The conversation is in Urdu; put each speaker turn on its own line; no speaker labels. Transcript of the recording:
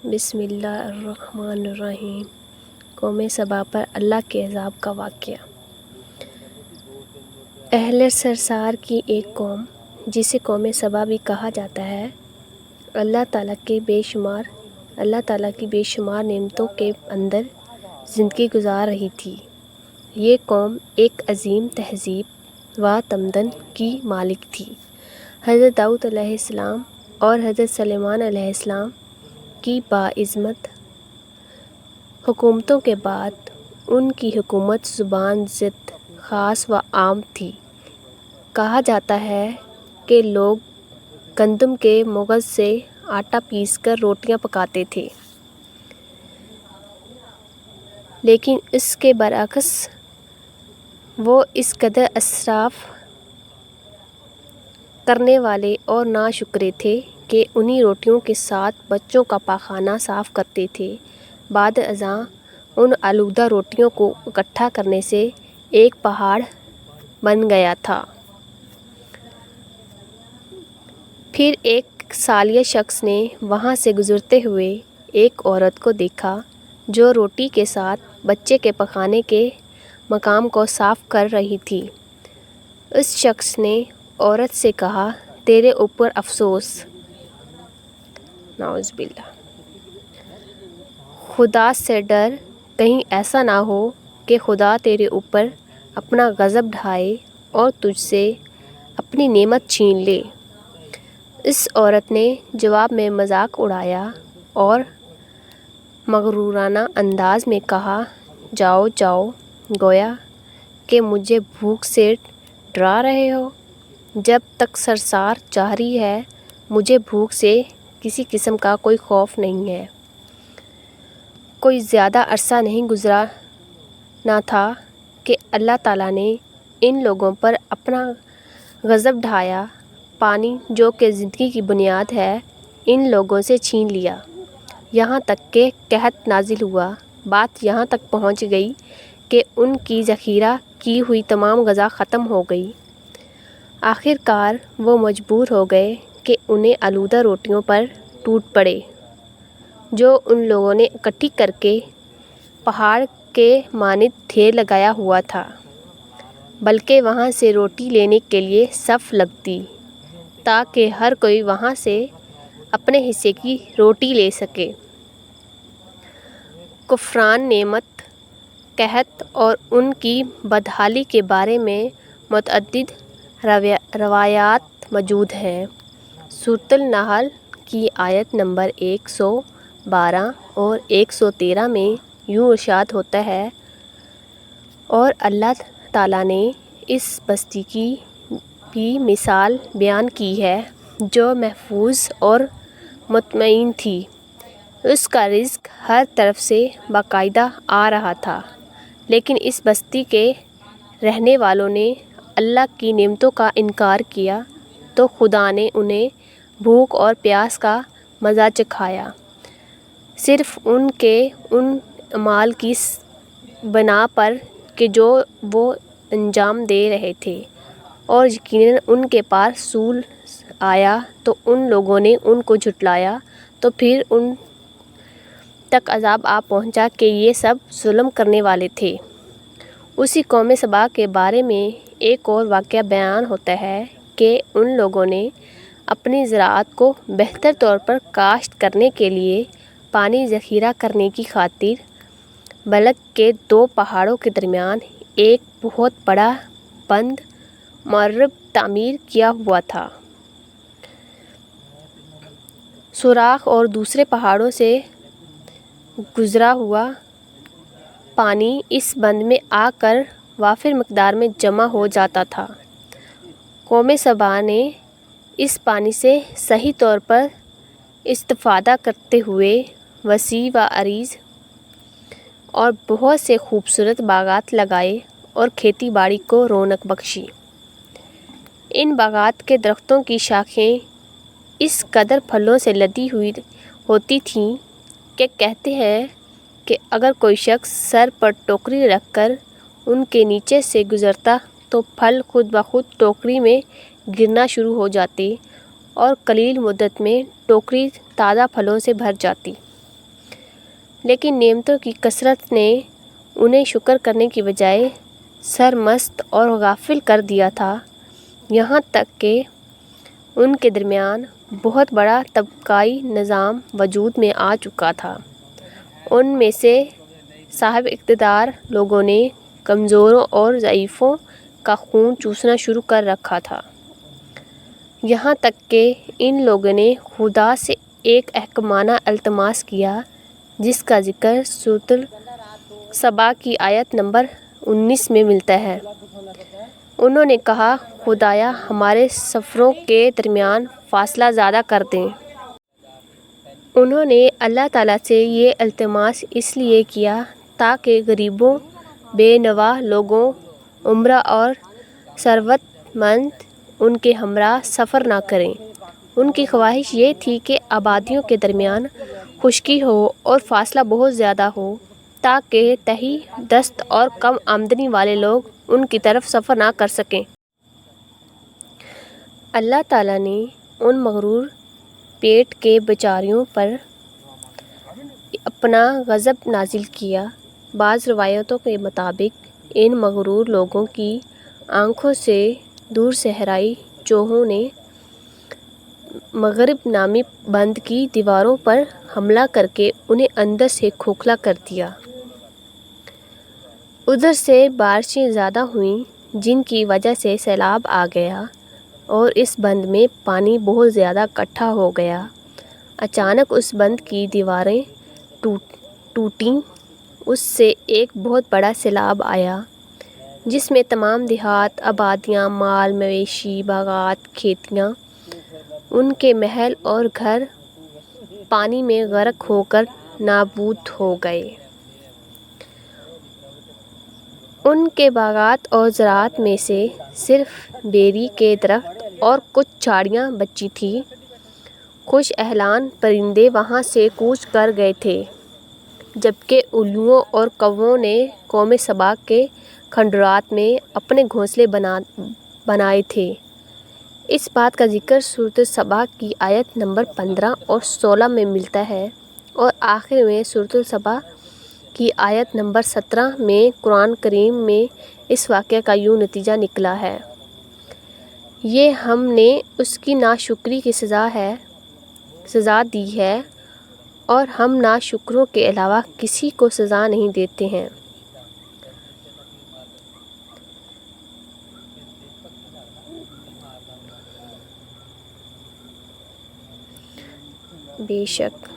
بسم اللہ الرحمن الرحیم۔ قوم سبا پر اللہ کے عذاب کا واقعہ۔ اہل سرسار کی ایک قوم جسے قوم سبا بھی کہا جاتا ہے، اللہ تعالیٰ کی بے شمار نعمتوں کے اندر زندگی گزار رہی تھی۔ یہ قوم ایک عظیم تہذیب و تمدن کی مالک تھی۔ حضرت داؤد علیہ السلام اور حضرت سلیمان علیہ السلام کی باعظمت حکومتوں کے بعد ان کی حکومت زبان زد، خاص و عام تھی۔ کہا جاتا ہے کہ لوگ گندم کے مغز سے آٹا پیس کر روٹیاں پکاتے تھے، لیکن اس کے برعکس وہ اس قدر اسراف کرنے والے اور ناشکرے تھے کہ انہی روٹیوں کے ساتھ بچوں کا پاخانہ صاف کرتے تھے۔ بعد ازاں ان آلودہ روٹیوں کو اکٹھا کرنے سے ایک پہاڑ بن گیا تھا۔ پھر ایک صالح شخص نے وہاں سے گزرتے ہوئے ایک عورت کو دیکھا جو روٹی کے ساتھ بچے کے پخانے کے مقام کو صاف کر رہی تھی۔ اس شخص نے عورت سے کہا، تیرے اوپر افسوس! نعوذ باللہ! خدا سے ڈر، کہیں ایسا نہ ہو کہ خدا تیرے اوپر اپنا غضب ڈھائے اور تجھ سے اپنی نعمت چھین لے۔ اس عورت نے جواب میں مذاق اڑایا اور مغرورانہ انداز میں کہا، جاؤ جاؤ، گویا کہ مجھے بھوک سے ڈرا رہے ہو۔ جب تک سرسار جاری ہے مجھے بھوک سے کسی قسم کا کوئی خوف نہیں ہے۔ کوئی زیادہ عرصہ نہیں گزرا نہ تھا کہ اللہ تعالیٰ نے ان لوگوں پر اپنا غضب ڈھایا، پانی جو کہ زندگی کی بنیاد ہے ان لوگوں سے چھین لیا، یہاں تک کہ قحط نازل ہوا۔ بات یہاں تک پہنچ گئی کہ ان کی ذخیرہ کی ہوئی تمام غذا ختم ہو گئی۔ آخر کار وہ مجبور ہو گئے کہ انہیں آلودہ روٹیوں پر ٹوٹ پڑے جو ان لوگوں نے اکٹھی کر کے پہاڑ کے مانند ڈھیر لگایا ہوا تھا، بلکہ وہاں سے روٹی لینے کے لیے صف لگتی تاکہ ہر کوئی وہاں سے اپنے حصے کی روٹی لے سکے۔ کفران نعمت، قحط اور ان کی بدحالی کے بارے میں متعدد روایات موجود ہیں۔ سورۃ النحل کی آیت نمبر 112 اور 113 میں یوں ارشاد ہوتا ہے، اور اللہ تعالیٰ نے اس بستی کی بھی مثال بیان کی ہے جو محفوظ اور مطمئن تھی۔ اس کا رزق ہر طرف سے باقاعدہ آ رہا تھا، لیکن اس بستی کے رہنے والوں نے اللہ کی نعمتوں کا انکار کیا تو خدا نے انہیں بھوک اور پیاس کا مزہ چکھایا، صرف ان کے ان اعمال کی بنا پر کہ جو وہ انجام دے رہے تھے، اور یقیناً ان کے پاس رسول آیا تو ان لوگوں نے ان کو جھٹلایا تو پھر ان تک عذاب آ پہنچا کہ یہ سب ظلم کرنے والے تھے۔ اسی قوم سبا کے بارے میں ایک اور واقعہ بیان ہوتا ہے کہ ان لوگوں نے اپنی زراعت کو بہتر طور پر کاشت کرنے کے لیے پانی ذخیرہ کرنے کی خاطر بلک کے 2 پہاڑوں کے درمیان ایک بہت بڑا بند معرب تعمیر کیا ہوا تھا۔ سوراخ اور دوسرے پہاڑوں سے گزرا ہوا پانی اس بند میں آ کر وافر مقدار میں جمع ہو جاتا تھا۔ قوم سبا نے اس پانی سے صحیح طور پر استفادہ کرتے ہوئے وسیع و عریض اور بہت سے خوبصورت باغات لگائے اور کھیتی باڑی کو رونق بخشی۔ ان باغات کے درختوں کی شاخیں اس قدر پھلوں سے لدی ہوئی ہوتی تھیں کہ کہتے ہیں کہ اگر کوئی شخص سر پر ٹوکری رکھ کر ان کے نیچے سے گزرتا تو پھل خود بخود ٹوکری میں گرنا شروع ہو جاتے اور قلیل مدت میں ٹوکری تازہ پھلوں سے بھر جاتی۔ لیکن نعمتوں کی کثرت نے انہیں شکر کرنے کی بجائے سرمست اور غافل کر دیا تھا، یہاں تک کہ ان کے درمیان بہت بڑا طبقائی نظام وجود میں آ چکا تھا۔ ان میں سے صاحب اقتدار لوگوں نے کمزوروں اور ضعیفوں کا خون چوسنا شروع کر رکھا تھا، یہاں تک کہ ان لوگوں نے خدا سے ایک احمقانہ التماس کیا جس کا ذکر سورۃ سبا کی آیت نمبر 19 میں ملتا ہے۔ انہوں نے کہا، خدایا ہمارے سفروں کے درمیان فاصلہ زیادہ کر دے۔ انہوں نے اللہ تعالیٰ سے یہ التماس اس لیے کیا تاکہ غریبوں، بے نوا لوگوں، امراء اور ثروت مند ان کے ہمراہ سفر نہ کریں۔ ان کی خواہش یہ تھی کہ آبادیوں کے درمیان خشکی ہو اور فاصلہ بہت زیادہ ہو تاکہ تہی دست اور کم آمدنی والے لوگ ان کی طرف سفر نہ کر سکیں۔ اللہ تعالیٰ نے ان مغرور پیٹ کے بیچاروں پر اپنا غضب نازل کیا۔ بعض روایتوں کے مطابق ان مغرور لوگوں کی آنکھوں سے دور صحرائی چوہوں نے مغرب نامی بند کی دیواروں پر حملہ کرکے انہیں اندر سے کھوکھلا کر دیا۔ ادھر سے بارشیں زیادہ ہوئیں جن کی وجہ سے سیلاب آ گیا اور اس بند میں پانی بہت زیادہ اکٹھا ہو گیا۔ اچانک اس بند کی دیواریں ٹوٹیں، اس سے ایک بہت بڑا سیلاب آیا جس میں تمام دیہات، آبادیاں، مال مویشی، باغات، کھیتیاں، ان کے محل اور گھر پانی میں غرق ہو کر نابود ہو گئے۔ ان کے باغات اور زراعت میں سے صرف بیری کے درخت اور کچھ جھاڑیاں بچی تھیں۔ خوش اہلان پرندے وہاں سے کوچ کر گئے تھے، جبکہ الوؤں اور کووں نے قوم سبا کے کھنڈرات میں اپنے گھونسلے بنائے تھے۔ اس بات کا ذکر سورۃ سبا کی آیت نمبر 15 اور 16 میں ملتا ہے اور آخر میں سورۃ سبا کی آیت نمبر 17 میں قرآن کریم میں اس واقعہ کا یوں نتیجہ نکلا ہے، یہ ہم نے اس کی ناشکری کی سزا دی ہے اور ہم ناشکروں کے علاوہ کسی کو سزا نہیں دیتے ہیں۔ بے شک